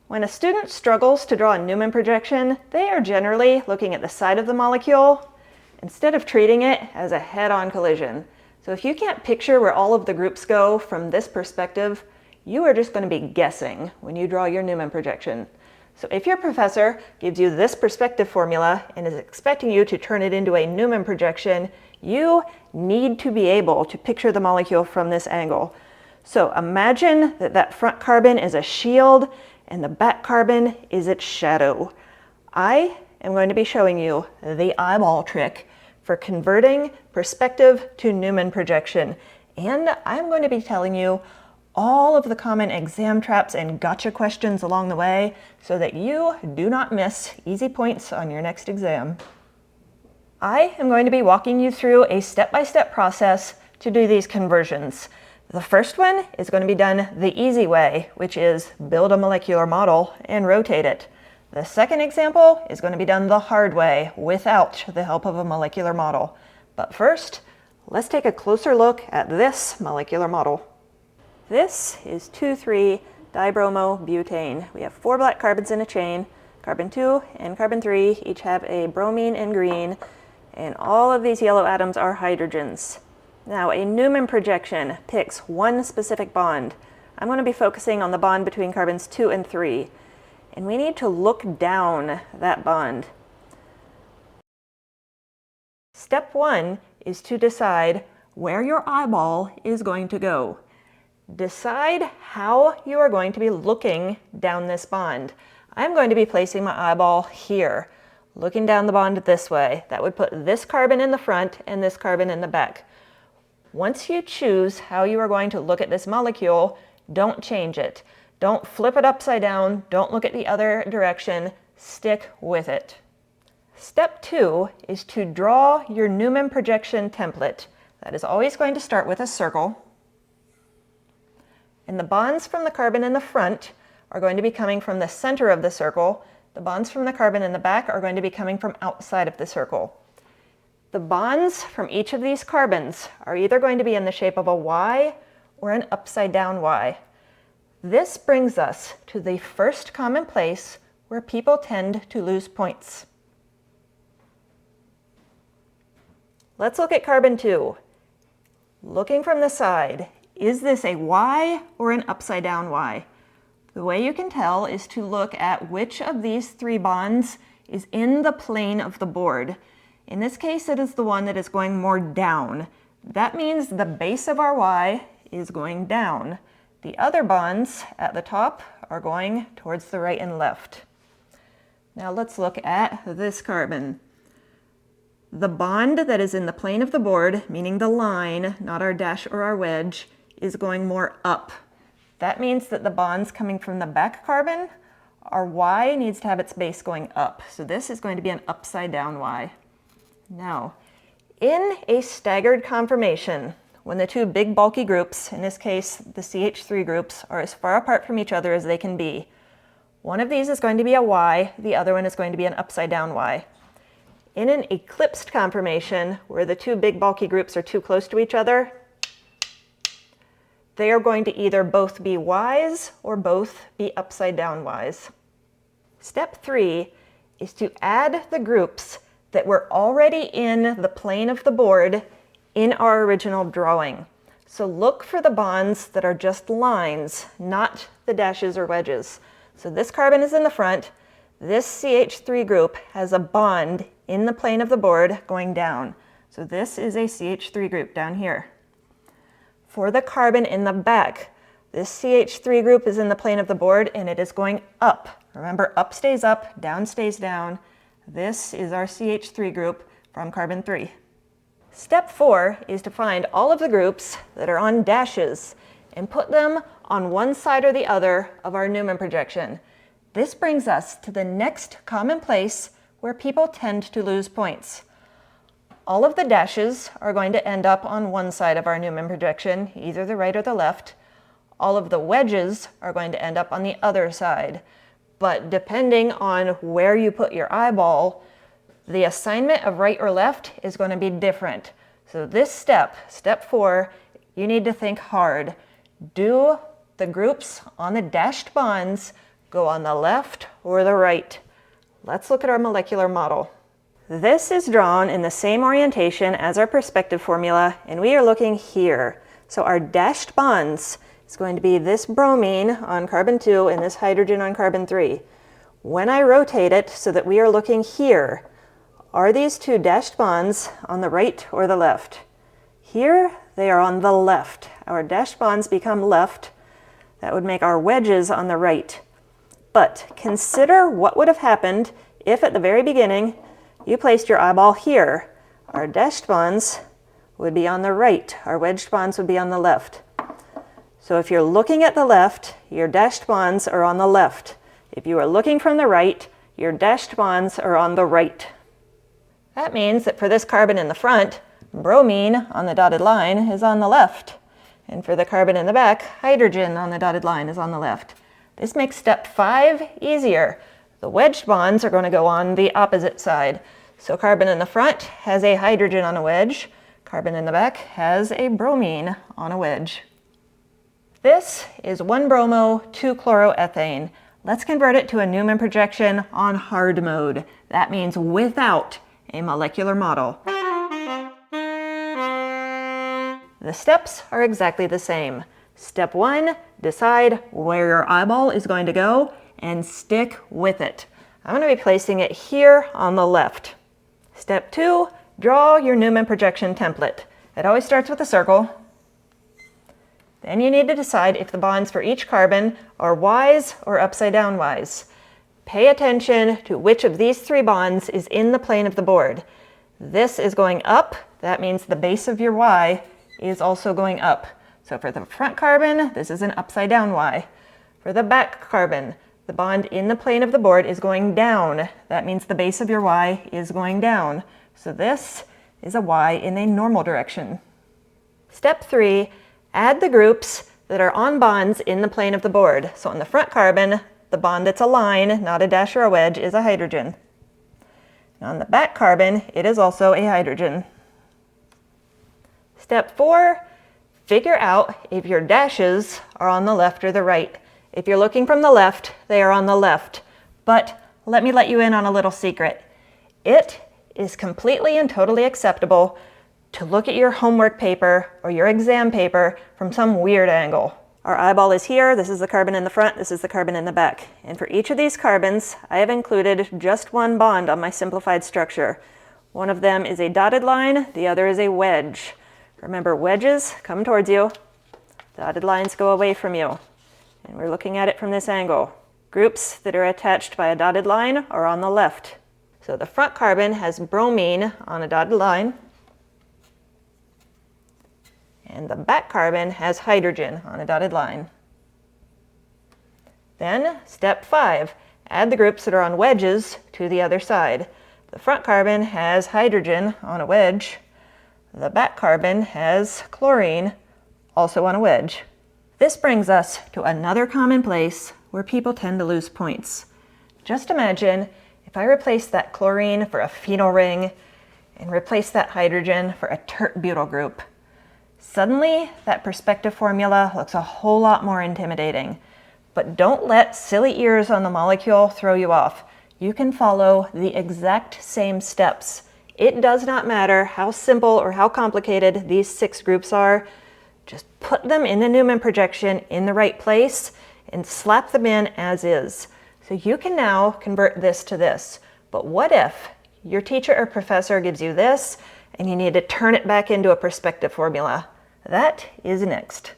When a student struggles to draw a Newman projection, they are generally looking at the side of the molecule instead of treating it as a head-on collision. So if you can't picture where all of the groups go from this perspective, you are just going to be guessing when you draw your Newman projection. So if your professor gives you this perspective formula and is expecting you to turn it into a Newman projection, you need to be able to picture the molecule from this angle. So imagine that that front carbon is a shield and the back carbon is its shadow. I am going to be showing you the eyeball trick for converting perspective to Newman projection. And I'm going to be telling you all of the common exam traps and gotcha questions along the way so that you do not miss easy points on your next exam. I am going to be walking you through a step-by-step process to do these conversions. The first one is going to be done the easy way, which is build a molecular model and rotate it. The second example is going to be done the hard way without the help of a molecular model. But first, let's take a closer look at this molecular model. This is 2,3-dibromobutane. We have 4 black carbons in a chain. Carbon 2 and carbon 3 each have a bromine in green, and all of these yellow atoms are hydrogens. Now, a Newman projection picks one specific bond. I'm going to be focusing on the bond between carbons 2 and 3, and we need to look down that bond. Step 1 is to decide where your eyeball is going to go. Decide how you are going to be looking down this bond. I'm going to be placing my eyeball here, looking down the bond this way. That would put this carbon in the front and this carbon in the back. Once you choose how you are going to look at this molecule, don't change it. Don't flip it upside down. Don't look at the other direction. Stick with it. Step 2 is to draw your Newman projection template. That is always going to start with a circle. And the bonds from the carbon in the front are going to be coming from the center of the circle. The bonds from the carbon in the back are going to be coming from outside of the circle. The bonds from each of these carbons are either going to be in the shape of a Y or an upside down Y. This brings us to the first common place where people tend to lose points. Let's look at carbon 2. Looking from the side, is this a Y or an upside down Y? The way you can tell is to look at which of these 3 bonds is in the plane of the board. In this case, it is the one that is going more down. That means the base of our Y is going down. The other bonds at the top are going towards the right and left. Now let's look at this carbon. The bond that is in the plane of the board, meaning the line, not our dash or our wedge, is going more up. That means that the bonds coming from the back carbon, our Y needs to have its base going up. So this is going to be an upside down Y. Now, in a staggered conformation, when the 2 big bulky groups, in this case the CH3 groups, are as far apart from each other as they can be, one of these is going to be a Y, the other one is going to be an upside down Y. In an eclipsed conformation, where the 2 big bulky groups are too close to each other, they are going to either both be Ys or both be upside down Ys. Step 3 is to add the groups that were already in the plane of the board in our original drawing. So look for the bonds that are just lines, not the dashes or wedges. So this carbon is in the front. This CH3 group has a bond in the plane of the board going down. So this is a CH3 group down here. For the carbon in the back, this CH3 group is in the plane of the board and it is going up. Remember, up stays up, down stays down. This is our CH3 group from carbon 3. Step 4 is to find all of the groups that are on dashes and put them on one side or the other of our Newman projection. This brings us to the next common place where people tend to lose points. All of the dashes are going to end up on one side of our Newman projection, either the right or the left. All of the wedges are going to end up on the other side. But depending on where you put your eyeball, the assignment of right or left is going to be different. So this step, step 4, you need to think hard. Do the groups on the dashed bonds go on the left or the right? Let's look at our molecular model. This is drawn in the same orientation as our perspective formula, and we are looking here. So our dashed bonds is going to be this bromine on carbon 2 and this hydrogen on carbon 3. When I rotate it so that we are looking here, are these two dashed bonds on the right or the left? Here, they are on the left. Our dashed bonds become left. That would make our wedges on the right. But consider what would have happened if at the very beginning you placed your eyeball here. Our dashed bonds would be on the right. Our wedged bonds would be on the left. So if you're looking at the left, your dashed bonds are on the left. If you are looking from the right, your dashed bonds are on the right. That means that for this carbon in the front, bromine on the dotted line is on the left. And for the carbon in the back, hydrogen on the dotted line is on the left. This makes step 5 easier. The wedged bonds are going to go on the opposite side. So carbon in the front has a hydrogen on a wedge. Carbon in the back has a bromine on a wedge. This is 1-bromo, 2-chloroethane. Let's convert it to a Newman projection on hard mode. That means without a molecular model. The steps are exactly the same. Step 1, decide where your eyeball is going to go and stick with it. I'm going to be placing it here on the left. Step 2, draw your Newman projection template. It always starts with a circle. Then you need to decide if the bonds for each carbon are wise or upside down wise. Pay attention to which of these 3 bonds is in the plane of the board. This is going up. That means the base of your Y is also going up. So for the front carbon, this is an upside down Y. For the back carbon, the bond in the plane of the board is going down. That means the base of your Y is going down. So this is a Y in a normal direction. Step 3, add the groups that are on bonds in the plane of the board. So on the front carbon, the bond that's a line, not a dash or a wedge, is a hydrogen. And on the back carbon, it is also a hydrogen. Step 4, figure out if your dashes are on the left or the right. If you're looking from the left, they are on the left. But let me let you in on a little secret. It is completely and totally acceptable to look at your homework paper or your exam paper from some weird angle. Our eyeball is here. This is the carbon in the front. This is the carbon in the back. And for each of these carbons, I have included just one bond on my simplified structure. One of them is a dotted line. The other is a wedge. Remember, wedges come towards you. Dotted lines go away from you. And we're looking at it from this angle. Groups that are attached by a dotted line are on the left. So the front carbon has bromine on a dotted line. And the back carbon has hydrogen on a dotted line. Then, step 5, add the groups that are on wedges to the other side. The front carbon has hydrogen on a wedge. The back carbon has chlorine, also on a wedge. This brings us to another common place where people tend to lose points. Just imagine if I replace that chlorine for a phenyl ring and replace that hydrogen for a tert-butyl group. Suddenly, that perspective formula looks a whole lot more intimidating. But don't let silly ears on the molecule throw you off. You can follow the exact same steps. It does not matter how simple or how complicated these 6 groups are. Just put them in the Newman projection in the right place and slap them in as is. So you can now convert this to this. But what if your teacher or professor gives you this and you need to turn it back into a perspective formula? That is next.